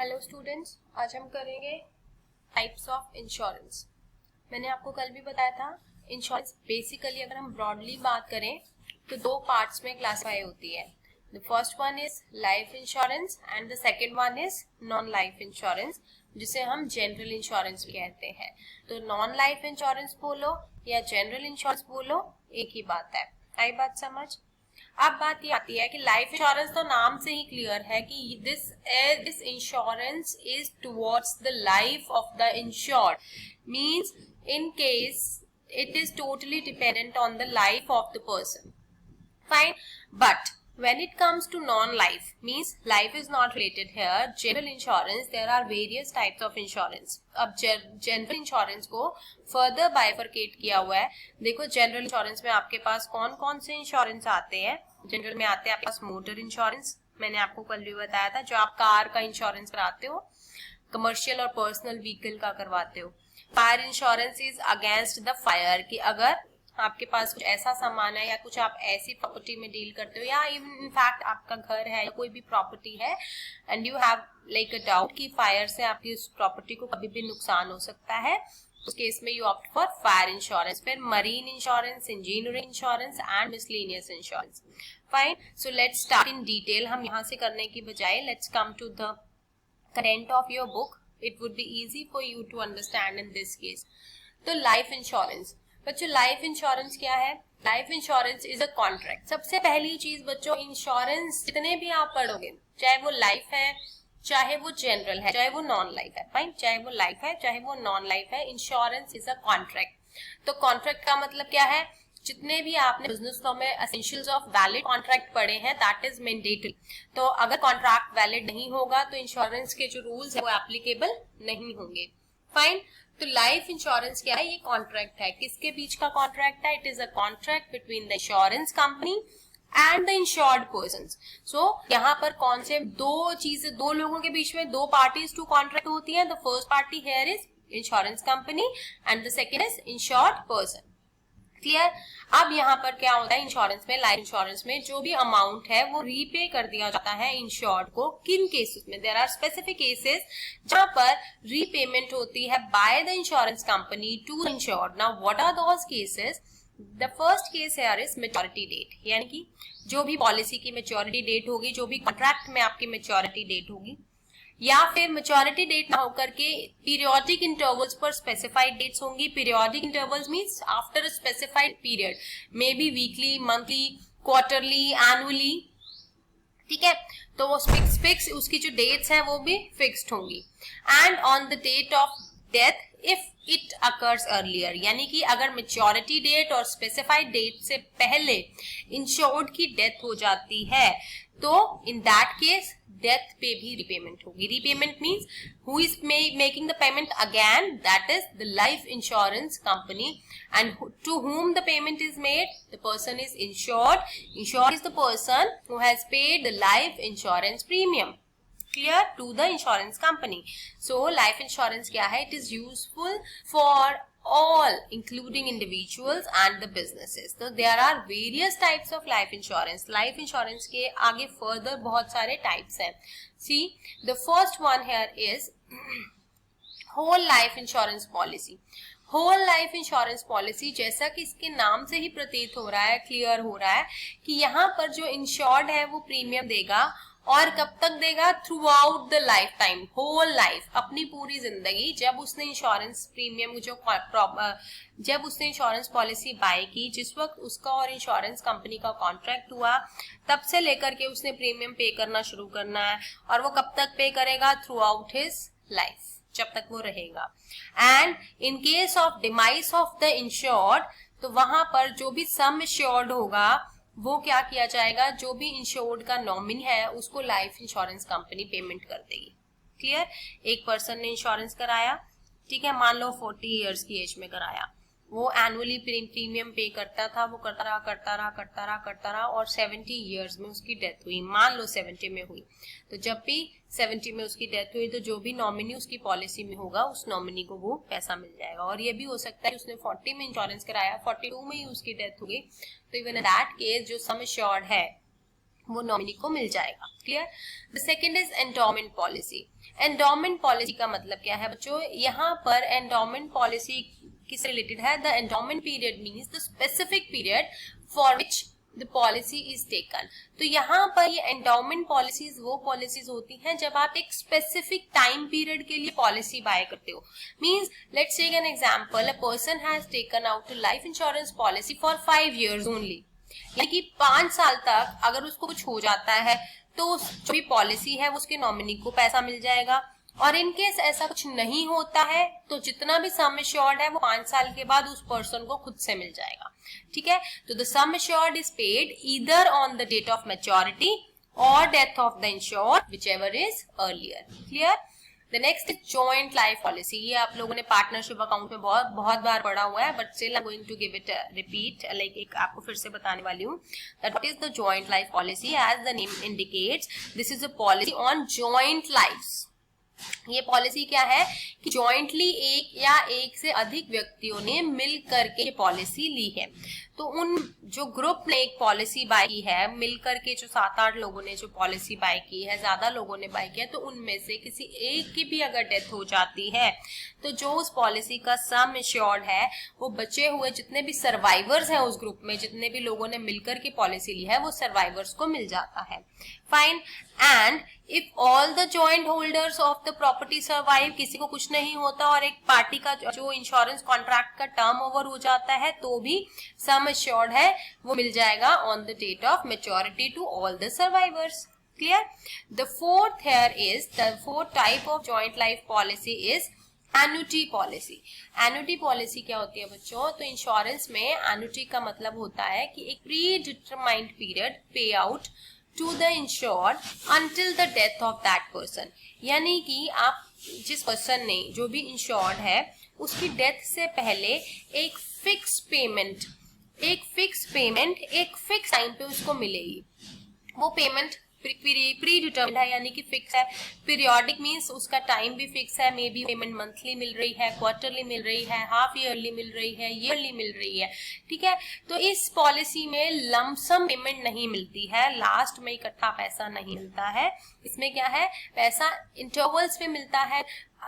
Hello students, आज हम करेंगे टाइप्स ऑफ इंश्योरेंस। मैंने आपको कल भी बताया था इंश्योरेंस बेसिकली अगर हम ब्रॉडली बात करें तो दो पार्ट्स में क्लासिफाई होती है। The first one is life insurance and the second one is non life insurance, जिसे हम जनरल इंश्योरेंस भी कहते हैं। तो नॉन लाइफ इंश्योरेंस बोलो या जनरल इंश्योरेंस बोलो, एक ही बात है। आई बात समझ? अब बात ये आती है कि लाइफ इंश्योरेंस तो नाम से ही क्लियर है कि this insurance is towards the life of the insured, means in case it is totally dependent on the life of the person. Fine, but when it comes to non-life, means life is not related here, general insurance, there are various types of insurance. अब general insurance को further bifurcate किया हुआ है। देखो general insurance में आपके पास कौन कौन से इंश्योरेंस आते हैं। जनरल में आते हैं आपके पास मोटर इंश्योरेंस, मैंने आपको कल भी बताया था, जो आप कार का इंश्योरेंस कराते हो, कमर्शियल और पर्सनल व्हीकल का करवाते हो। Fire insurance is against the fire, कि अगर आपके पास कुछ ऐसा सामान है या कुछ आप ऐसी प्रॉपर्टी में डील करते हो या इवन इनफैक्ट आपका घर है या कोई भी प्रॉपर्टी है and you have like a doubt कि फायर से आपकी उस प्रॉपर्टी को कभी भी नुकसान हो सकता है, उस केस में you opt for fire insurance. फिर marine insurance, engineering insurance and miscellaneous insurance. Fine, so let's start in detail. हम यहाँ से करने की बजाय let's come to the content of your book. It would be easy for you to understand in this case. तो life insurance, बच्चों life insurance क्या है? Life insurance is a contract. सबसे पहली चीज बच्चों, इंश्योरेंस जितने भी आप पढ़ोगे, चाहे वो लाइफ है, चाहे वो जनरल है, चाहे वो नॉन लाइफ है, फाइन, चाहे वो लाइफ है, चाहे वो नॉन लाइफ है, इंश्योरेंस इज अ कॉन्ट्रैक्ट। तो कॉन्ट्रैक्ट का मतलब क्या है? जितने भी आपने बिजनेस लॉ में एसेंशियल्स ऑफ वैलिड कॉन्ट्रैक्ट पढ़े हैं, दैट इज मैंडेटरी। तो अगर कॉन्ट्रैक्ट वैलिड नहीं होगा तो इंश्योरेंस के जो रूल्स है वो एप्लीकेबल नहीं होंगे। फाइन, तो लाइफ इंश्योरेंस क्या है? ये कॉन्ट्रैक्ट है। किसके बीच का कॉन्ट्रैक्ट है? It is a contract between the insurance company and the insured persons. So यहाँ पर कौन से दो चीजें, दो लोगों के बीच में दो पार्टीज टू कॉन्ट्रैक्ट होती है। The first party here is insurance company and the second is insured person. Clear? अब यहाँ पर क्या होता है इंश्योरेंस में, लाइफ इंश्योरेंस में जो भी अमाउंट है वो रीपे कर दिया जाता है इंश्योर्ड को। किन केसेस में? देयर आर स्पेसिफिक केसेस जहां पर रीपेमेंट होती है by the insurance company to insured. Now what are those cases? The first case here is maturity date, यानी कि जो भी पॉलिसी की मैच्योरिटी डेट होगी, जो भी कॉन्ट्रैक्ट में आपकी मैच्योरिटी डेट होगी, या फिर मैच्योरिटी डेट ना होकर के पीरियोडिक इंटरवल्स पर स्पेसिफाइड डेट्स होंगी। Periodic intervals means after a specified period, may be weekly, monthly, quarterly, annually, ठीक है। तो वो फिक्स उसकी जो डेट्स हैं वो भी फिक्स्ड होंगी। And on the date of death if it occurs earlier, यानी कि अगर मैच्योरिटी डेट और स्पेसिफाइड डेट से पहले इंश्योर्ड की डेथ हो जाती है तो इन दैट केस डेथ पे भी रिपेमेंट होगी। Repayment means who is making the payment again, that is the life insurance company, and to whom the payment is made, the person is insured. Insured is the person who has paid the life insurance premium, clear, to the insurance company. So life insurance क्या है? It is useful for all including individuals and the businesses. So there are various types of life insurance. Life insurance के आगे further बहुत सारे types हैं. See, the first one here is whole life insurance policy. Whole life insurance policy, जैसा कि इसके नाम से ही प्रतीत हो रहा है, क्लियर हो रहा है कि यहाँ पर जो इंश्योर्ड है वो प्रीमियम देगा, और कब तक देगा? Throughout the life time, whole life, अपनी पूरी जिंदगी। जब उसने इंश्योरेंस प्रीमियम जब उसने इंश्योरेंस पॉलिसी बाय की, जिस वक्त उसका और इंश्योरेंस कंपनी का कॉन्ट्रैक्ट हुआ, तब से लेकर के उसने प्रीमियम पे करना शुरू करना है। और वो कब तक पे करेगा? थ्रू आउट हिज लाइफ, जब तक वो रहेगा। And in case of demise of the insured, तो वहां पर जो भी सम इंश्योर्ड होगा वो क्या किया जाएगा? जो भी इंश्योर्ड का नॉमिनी है उसको लाइफ इंश्योरेंस कंपनी पेमेंट कर देगी। क्लियर? एक पर्सन ने इंश्योरेंस कराया, ठीक है, मान लो 40 इयर्स की एज में कराया, वो एनुअली प्रीमियम पे करता था, वो करता रहा और 70 इयर्स में उसकी डेथ हुई। मान लो 70 में हुई, तो जब भी 70 में उसकी डेथ हुई तो जो भी नॉमिनी उसकी पॉलिसी में होगा उस नॉमिनी को वो पैसा मिल जाएगा। और ये भी हो सकता है उसने 40 में इंश्योरेंस कराया, 42 में ही उसकी डेथ हो गई, तो इवन इन दैट केस जो सम एश्योर्ड है वो नॉमिनी को मिल जाएगा। Clear. The second is endowment policy. Endowment policy का मतलब क्या है बच्चों, यहाँ पर एंडोमेंट पॉलिसी किससे रिलेटेड है? The endowment period means the specific period for which the policy is taken. तो यहाँ पर ये एंडोमेंट पॉलिसीज वो पॉलिसीज होती हैं जब आप एक स्पेसिफिक टाइम पीरियड के लिए पॉलिसी बाय करते हो। Means let's take an example, a person has taken out a life insurance policy for 5 years only, यानी कि 5 साल तक अगर उसको कुछ हो जाता है तो जो भी पॉलिसी है उसके नॉमिनी को पैसा मिल जाएगा, और इन केस ऐसा कुछ नहीं होता है तो जितना भी सम एश्योर्ड है वो 5 साल के बाद उस पर्सन को खुद से मिल जाएगा। ठीक है, तो the sum assured is paid either on the date of maturity और death of the insured, whichever is earlier. Clear. The next is joint life policy. ये आप लोगों ने पार्टनरशिप अकाउंट में बहुत बार पढ़ा हुआ है, but still I am going to give it repeat, like एक आपको फिर से बताने वाली हूँ that what is the joint life policy. As the name indicates, this is a policy on joint lifes. ये पॉलिसी क्या है कि जॉइंटली एक या एक से अधिक व्यक्तियों ने मिल करके पॉलिसी ली है। तो उन जो ग्रुप ने एक पॉलिसी बाय की है, मिल करके जो 7-8 लोगों ने जो पॉलिसी बाय की है, ज्यादा लोगों ने बाय किया, तो उनमें से किसी एक की भी अगर डेथ हो जाती है तो जो उस पॉलिसी का सम एश्योर्ड है वो बचे हुए जितने भी सर्वाइवर्स हैं उस ग्रुप में, जितने भी लोगों ने मिलकर के पॉलिसी ली है, वो सर्वाइवर्स को मिल जाता है। Fine. And if all the joint holders of the property survive, किसी को कुछ नहीं होता और एक पार्टी का जो इंश्योरेंस कॉन्ट्रैक्ट का टर्म ओवर हो जाता है तो भी सम एश्योर्ड है वो मिल जाएगा on the date of maturity to all the survivors. Clear. The fourth type of joint life policy is annuity policy. Annuity policy क्या होती है बच्चों? तो इंश्योरेंस में एन्युटी का मतलब होता है कि एक predetermined period pay out to the insured until the death of that person, यानी कि आप जिस पर्सन ने जो भी इंश्योर्ड है उसकी डेथ से पहले एक फिक्स पेमेंट एक फिक्स टाइम पे उसको मिलेगी। वो पेमेंट प्री डिटर्मिन्ड है, यानी कि फिक्स है। पीरियोडिक मीन्स उसका टाइम भी फिक्स है, मे बी पेमेंट मंथली मिल रही है, क्वार्टरली मिल रही है, हाफ ईयरली मिल रही है, ईयरली मिल रही है। ठीक है, तो इस पॉलिसी में लमसम पेमेंट नहीं मिलती है, लास्ट में इकट्ठा पैसा नहीं मिलता है। इसमें क्या है, पैसा इंटरवल्स पे मिलता है,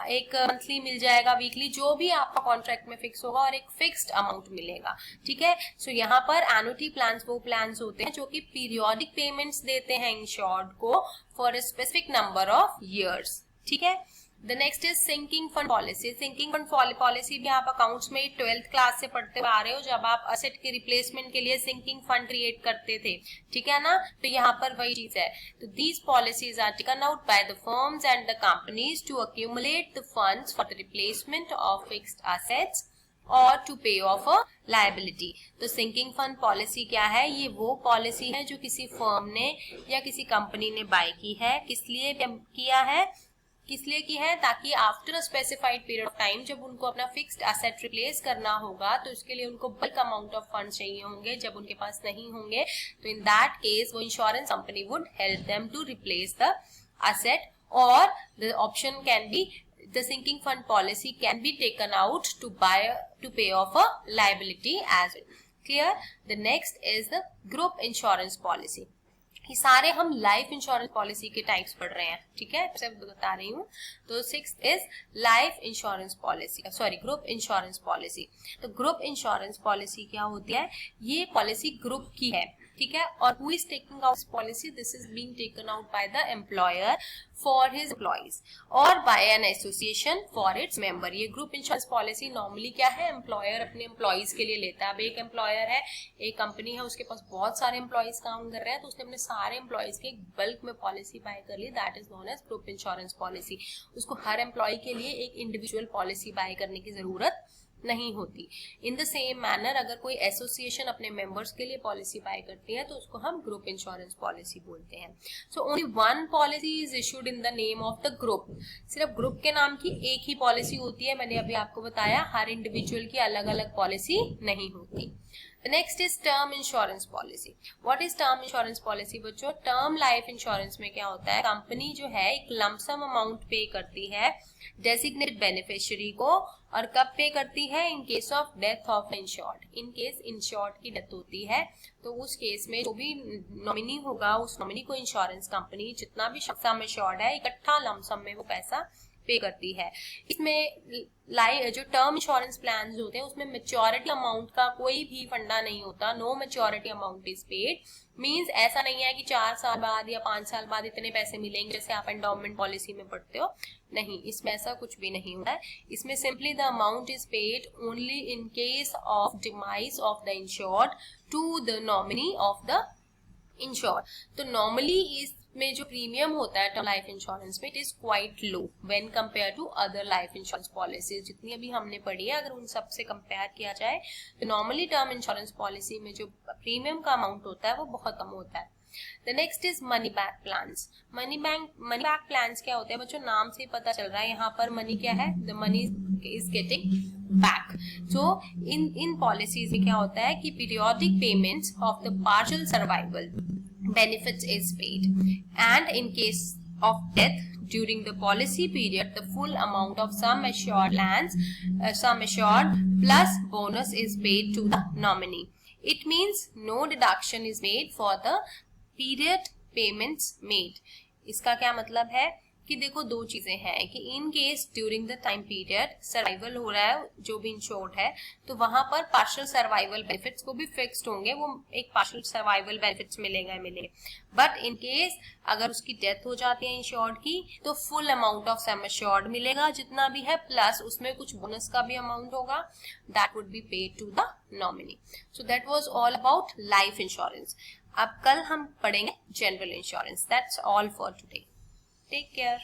एक मंथली मिल जाएगा, वीकली, जो भी आपका कॉन्ट्रैक्ट में फिक्स होगा, और एक फिक्स्ड अमाउंट मिलेगा। ठीक है, सो यहाँ पर एन्युटी प्लान्स वो प्लान्स होते हैं जो कि पीरियोडिक पेमेंट्स देते हैं इंश्योर्ड को for a specific number of years. ठीक है। The next is sinking fund policy. Sinking fund policy भी आप अकाउंट्स में 12th क्लास से पढ़ते हुए आ रहे हो, जब आप असेट के रिप्लेसमेंट के लिए सिंकिंग फंड क्रिएट करते थे। ठीक है ना, तो यहाँ पर वही चीज है। तो these policies are taken out by the firms and the companies to accumulate the funds for the replacement of fixed assets और to pay off a liability. तो सिंकिंग फंड पॉलिसी क्या है? ये वो पॉलिसी है जो किसी फर्म ने या किसी कंपनी ने बाय की है। किस लिए की है? ताकि after a specified period of time जब उनको अपना फिक्स्ड एसेट रिप्लेस करना होगा तो उसके लिए उनको बल्क अमाउंट ऑफ फंड चाहिए होंगे। जब उनके पास नहीं होंगे तो इन दैट केस वो insurance company would help them to replace the asset, और the option can be the sinking fund policy can be taken out to pay off a liability as well. Clear? The next is the group insurance policy. ये सारे हम life insurance policy के types पढ़ रहे हैं। ठीक है, सब बता रही हूँ। तो 6th is life insurance policy, group insurance policy. तो ग्रुप इंश्योरेंस पॉलिसी क्या होती है? ये पॉलिसी ग्रुप की है। ठीक है, और who is taking out policy? This is being taken out by the employer for his employees और by an association for its member. ये ग्रुप इंश्योरेंस पॉलिसी नॉर्मली क्या है, एम्प्लॉयर अपने एम्प्लॉइज के लिए लेता है। अब एक एम्प्लॉयर है, एक कंपनी है, उसके पास बहुत सारे एम्प्लॉइज काम कर रहे हैं, तो उसने अपने सारे एम्प्लॉइज के बल्क में पॉलिसी बाय कर ली, that is known as group insurance policy. उसको हर एम्प्लॉय के लिए एक इंडिविजुअल पॉलिसी बाय करने की जरूरत नहीं होती। इन द सेम मैनर अगर कोई एसोसिएशन अपने मेंबर्स के लिए पॉलिसी बाय करती है तो उसको हम ग्रुप इंश्योरेंस पॉलिसी बोलते हैं। So only one policy is issued in the name of the group. सिर्फ ग्रुप के नाम की एक ही पॉलिसी होती है। मैंने अभी आपको बताया हर इंडिविजुअल की अलग अलग पॉलिसी नहीं होती। Next is term insurance policy. What is term insurance policy बच्चों? टर्म लाइफ इंश्योरेंस में क्या होता है, कंपनी जो है एक लमसम अमाउंट पे करती है डेजिग्नेटेड बेनिफिशियरी को, और कब पे करती है? इन case of death of insured. In case insured की डेथ होती है तो उस केस में जो भी नॉमिनी होगा उस नॉमिनी को इंश्योरेंस कंपनी जितना भी सम इंश्योर्ड है इकट्ठा लमसम में वो पैसा पे करती है. इसमें जो टर्म इंश्योरेंस प्लान होते हैं उसमें मेच्योरिटी अमाउंट का कोई भी फंडा नहीं होता. No maturity amount is paid. Means ऐसा नहीं है कि 4 साल बाद या 5 साल बाद इतने पैसे मिलेंगे जैसे आप एंडोमेंट पॉलिसी में पढ़ते हो. नहीं, इसमें ऐसा कुछ भी नहीं होता है. इसमें simply the amount is paid only in case of demise of the insured to the nominee of the insured. तो नॉर्मली इसमें जो प्रीमियम होता है टर्म लाइफ इंश्योरेंस में it is quite low when compare to other life insurance policies जितनी अभी हमने पढ़ी है. अगर उन सब से कंपेयर किया जाए तो नॉर्मली टर्म इंश्योरेंस पॉलिसी में जो प्रीमियम का अमाउंट होता है वो बहुत कम होता है. The next is money back plans. money back plans क्या होते हैं बच्चों? नाम से पता चल रहा है यहाँ पर मनी क्या है, the money is getting back. So in policies में क्या होता है कि periodic payments of the partial survival benefits is paid, and in case of death during the policy period the full amount of sum assured plus bonus is paid to the nominee. It means no deduction is made for the period payments made. इसका क्या मतलब है कि देखो दो चीजें हैं कि in case during the time period survival हो रहा है जो भी इंश्योर्ड है तो वहां पर पार्शियल सर्वाइवल बेनिफिट्स वो भी फिक्स्ड होंगे, वो एक पार्शियल सर्वाइवल बेनिफिट्स मिलेगा. बट इन केस अगर उसकी डेथ हो जाती है इंश्योर्ड की तो full amount of sum assured मिलेगा जितना भी है, प्लस उसमें कुछ बोनस का भी अमाउंट होगा that would be paid to the nominee. So that was all about life insurance. अब कल हम पढ़ेंगे general insurance. That's all for today. Take care.